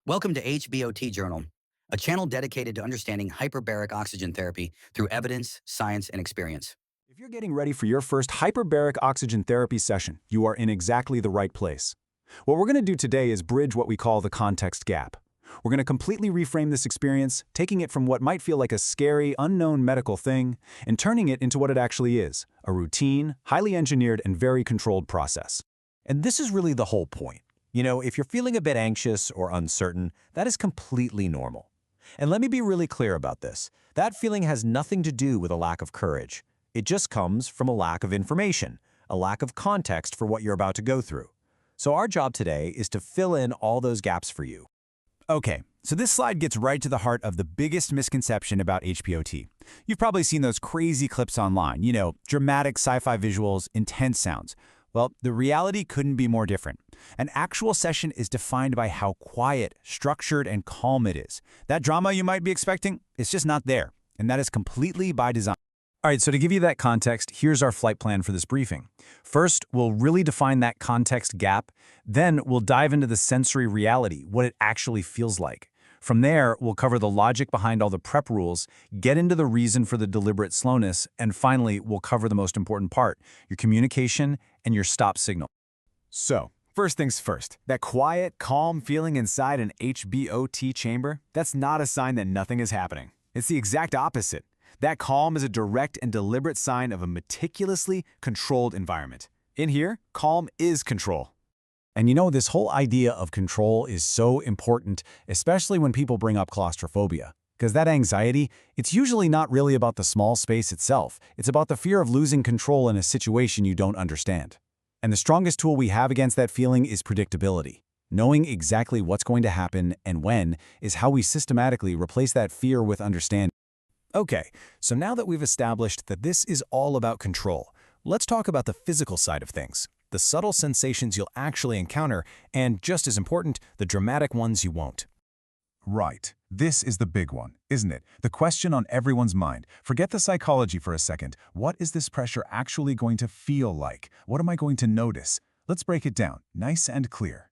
Welcome to HBOT Journal, a channel dedicated to understanding hyperbaric oxygen therapy through evidence, science, and experience. If you're getting ready for your first hyperbaric oxygen therapy session, you are in exactly the right place. What we're going to do today is bridge what we call the context gap. We're going to completely reframe this experience, taking it from what might feel like a scary, unknown medical thing, and turning it into what it actually is, a routine, highly engineered, and very controlled process. And this is really the whole point. If you're feeling a bit anxious or uncertain, that is completely normal. And let me be really clear about this. That feeling has nothing to do with a lack of courage. It just comes from a lack of information, a lack of context for what you're about to go through. So our job today is to fill in all those gaps for you. Okay, so this slide gets right to the heart of the biggest misconception about HBOT. You've probably seen those crazy clips online, dramatic sci-fi visuals, intense sounds. Well, the reality couldn't be more different. An actual session is defined by how quiet, structured, and calm it is. That drama you might be expecting, it's just not there, and that is completely by design. All right, so to give you that context, here's our flight plan for this briefing. First, we'll really define that context gap. Then we'll dive into the sensory reality, what it actually feels like. From there, we'll cover the logic behind all the prep rules, get into the reason for the deliberate slowness, and finally, we'll cover the most important part, your communication and your stop signal. So, first things first, that quiet, calm feeling inside an HBOT chamber, that's not a sign that nothing is happening. It's the exact opposite. That calm is a direct and deliberate sign of a meticulously controlled environment. In here, calm is control. And this whole idea of control is so important, especially when people bring up claustrophobia. Because that anxiety, it's usually not really about the small space itself. It's about the fear of losing control in a situation you don't understand. And the strongest tool we have against that feeling is predictability. Knowing exactly what's going to happen and when is how we systematically replace that fear with understanding. Okay, so now that we've established that this is all about control, let's talk about the physical side of things, the subtle sensations you'll actually encounter, and just as important, the dramatic ones you won't. Right. This is the big one, isn't it? The question on everyone's mind. Forget the psychology for a second. What is this pressure actually going to feel like? What am I going to notice? Let's break it down, nice and clear.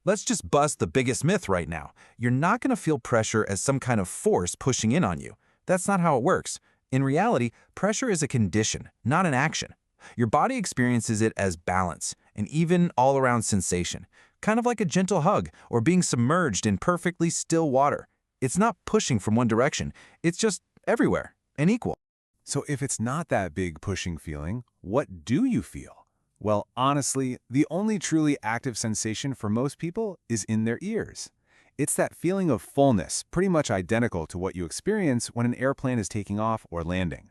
Let's just bust the biggest myth right now. You're not going to feel pressure as some kind of force pushing in on you. That's not how it works. In reality, pressure is a condition, not an action. Your body experiences it as balance, an even all-around sensation, kind of like a gentle hug or being submerged in perfectly still water. It's not pushing from one direction, it's just everywhere and equal. So if it's not that big pushing feeling, what do you feel? Well, honestly, the only truly active sensation for most people is in their ears. It's that feeling of fullness, pretty much identical to what you experience when an airplane is taking off or landing.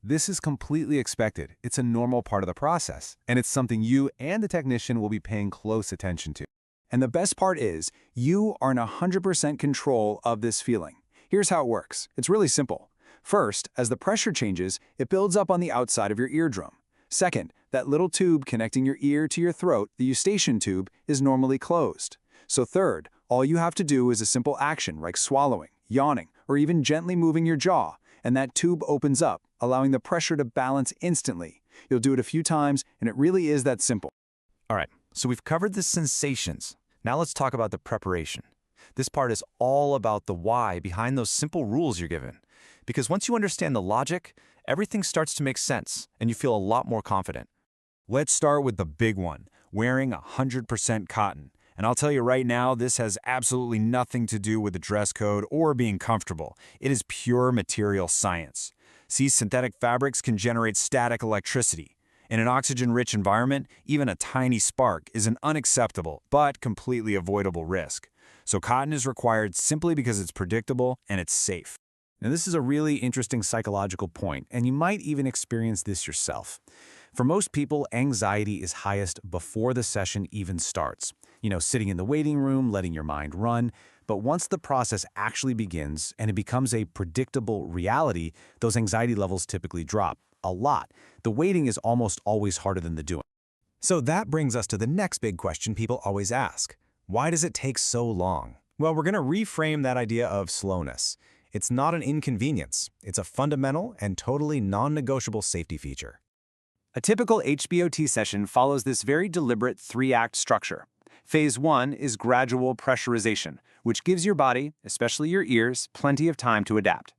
This is completely expected. It's a normal part of the process, and it's something you and the technician will be paying close attention to. And the best part is, you are in 100% control of this feeling. Here's how it works. It's really simple. First, as the pressure changes, it builds up on the outside of your eardrum. Second, that little tube connecting your ear to your throat, the eustachian tube, is normally closed. So third, all you have to do is a simple action like swallowing, yawning, or even gently moving your jaw, and that tube opens up, allowing the pressure to balance instantly. You'll do it a few times, and it really is that simple. All right, so we've covered the sensations. Now let's talk about the preparation. This part is all about the why behind those simple rules you're given. Because once you understand the logic, everything starts to make sense, and you feel a lot more confident. Let's start with the big one, wearing 100% cotton. And I'll tell you right now, this has absolutely nothing to do with the dress code or being comfortable. It is pure material science. See, synthetic fabrics can generate static electricity. In an oxygen-rich environment, even a tiny spark is an unacceptable but completely avoidable risk. So cotton is required simply because it's predictable and it's safe. Now, this is a really interesting psychological point, and you might even experience this yourself. For most people, anxiety is highest before the session even starts. Sitting in the waiting room, letting your mind run. But once the process actually begins and it becomes a predictable reality, those anxiety levels typically drop a lot. The waiting is almost always harder than the doing. So that brings us to the next big question people always ask. Why does it take so long? Well, we're going to reframe that idea of slowness. It's not an inconvenience. It's a fundamental and totally non-negotiable safety feature. A typical HBOT session follows this very deliberate three-act structure. Phase 1 is gradual pressurization, which gives your body, especially your ears, plenty of time to adapt.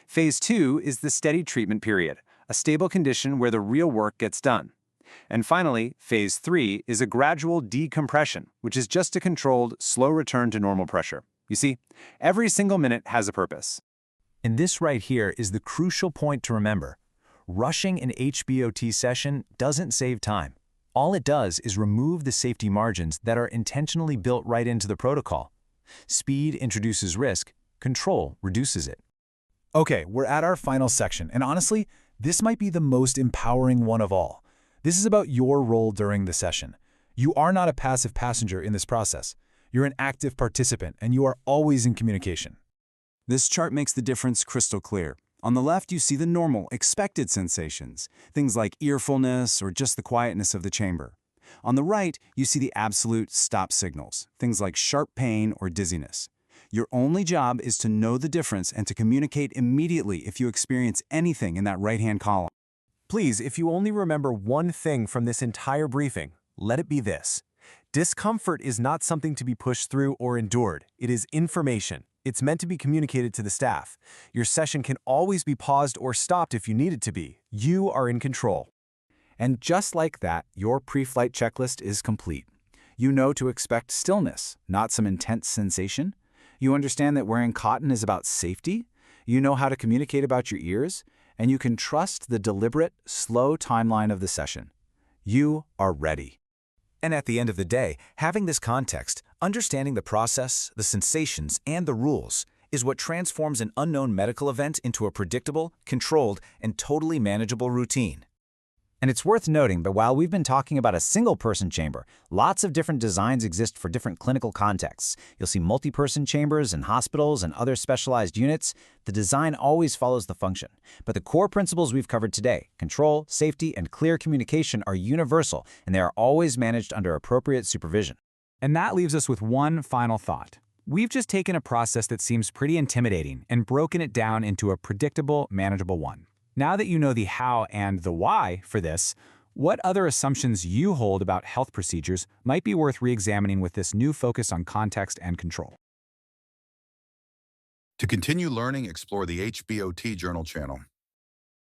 Phase 2 is the steady treatment period, a stable condition where the real work gets done. And finally, Phase 3 is a gradual decompression, which is just a controlled, slow return to normal pressure. You see, every single minute has a purpose. And this right here is the crucial point to remember. Rushing an HBOT session doesn't save time. All it does is remove the safety margins that are intentionally built right into the protocol. Speed introduces risk, control reduces it. Okay, we're at our final section, and honestly, this might be the most empowering one of all. This is about your role during the session. You are not a passive passenger in this process. You're an active participant, and you are always in communication. This chart makes the difference crystal clear. On the left, you see the normal, expected sensations, things like earfulness or just the quietness of the chamber. On the right, you see the absolute stop signals, things like sharp pain or dizziness. Your only job is to know the difference and to communicate immediately if you experience anything in that right-hand column. Please, if you only remember one thing from this entire briefing, let it be this. Discomfort is not something to be pushed through or endured. It is information. It's meant to be communicated to the staff. Your session can always be paused or stopped if you need it to be. You are in control. And just like that, your pre-flight checklist is complete. You know to expect stillness, not some intense sensation. You understand that wearing cotton is about safety. You know how to communicate about your ears, and you can trust the deliberate, slow timeline of the session. You are ready. And at the end of the day, having this context, understanding the process, the sensations, and the rules is what transforms an unknown medical event into a predictable, controlled, and totally manageable routine. And it's worth noting that while we've been talking about a single-person chamber, lots of different designs exist for different clinical contexts. You'll see multi-person chambers in hospitals and other specialized units. The design always follows the function. But the core principles we've covered today, control, safety, and clear communication, are universal, and they are always managed under appropriate supervision. And that leaves us with one final thought. We've just taken a process that seems pretty intimidating and broken it down into a predictable, manageable one. Now that you know the how and the why for this, what other assumptions you hold about health procedures might be worth re-examining with this new focus on context and control? To continue learning, explore the HBOT Journal channel.